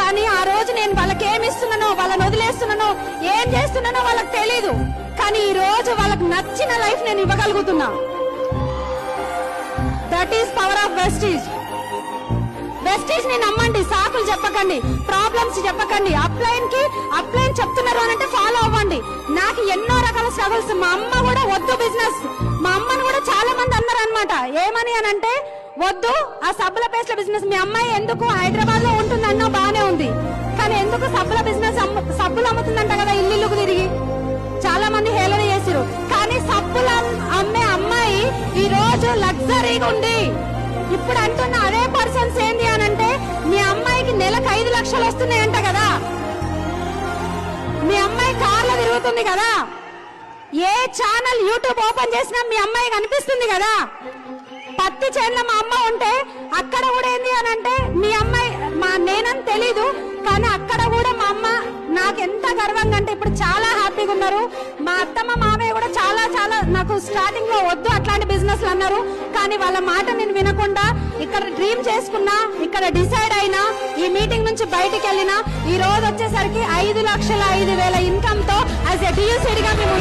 కానీ ఆ రోజు నేను వాళ్ళకి ఏమి ఇస్తున్నానో, వాళ్ళని వదిలేస్తున్నానో, ఏం చేస్తున్నానో వాళ్ళకి తెలీదు. కానీ ఈ రోజు వాళ్ళకి నచ్చిన లైఫ్ నేను ఇవ్వగలుగుతున్నా. That is power of Vestige. Vestige ని నమ్మండి, సాకులు చెప్పకండి, ప్రాబ్లమ్స్ చెప్పకండి. అప్లైన్ చెప్తున్నారు అని అంటే ఫాలో అవ్వండి. నాకు ఎన్నో రకాల స్ట్రగుల్స్. మా అమ్మ కూడా వద్దు బిజినెస్, మా అమ్మని కూడా చాలా మంది అన్నారు అనమాట. ఏమని అని అంటే, వద్దు ఆ సబ్బుల పేస్ట్ల బిజినెస్, మీ అమ్మాయి ఎందుకు హైదరాబాద్ లో ఉంటుంది అన్నా బానే ఉంది, కానీ ఎందుకు సబ్బుల బిజినెస్, సబ్బులు అమ్ముతుందంట కదా ఇల్లుకు తిరిగి. చాలా మంది హేళన చేసిరు. కానీ సబ్బులు అమ్మే అమ్మాయి ఈ రోజు లగ్జరీగా ఉంది. ఇప్పుడు అంటున్న అదే పర్సన్స్ ఏంది అని అంటే, మీ అమ్మాయికి నెలకు 5 లక్షలు వస్తున్నాయంట కదా, మీ అమ్మాయి కార్లో తిరుగుతుంది కదా, ఏ ఛానల్ యూట్యూబ్ ఓపెన్ చేసినా మీ అమ్మాయి కనిపిస్తుంది కదా. పత్తి చేనులో మా అమ్మ ఉంటే అక్కడ కూడా ఏంది అని అంటే, మీ అమ్మాయి నేనని తెలీదు, కానీ అక్కడ కూడా మా అమ్మ నాకు ఎంత గర్వంగా అంటే ఇప్పుడు చాలా హ్యాపీగా ఉన్నారు. మా అత్తమ్మ మామయ్య కూడా చాలా నాకు స్టార్టింగ్ లో వద్దు అట్లాంటి బిజినెస్ అన్నారు, కానీ వాళ్ళ మాట నేను వినకుండా ఇక్కడ డ్రీమ్ చేసుకున్నా, ఇక్కడ డిసైడ్ అయినా, ఈ మీటింగ్ నుంచి బయటికి వెళ్ళినా ఈ రోజు వచ్చేసరికి 5,05,000 ఇన్కమ్ తో యాజ్ ఎ DUCD గా మేము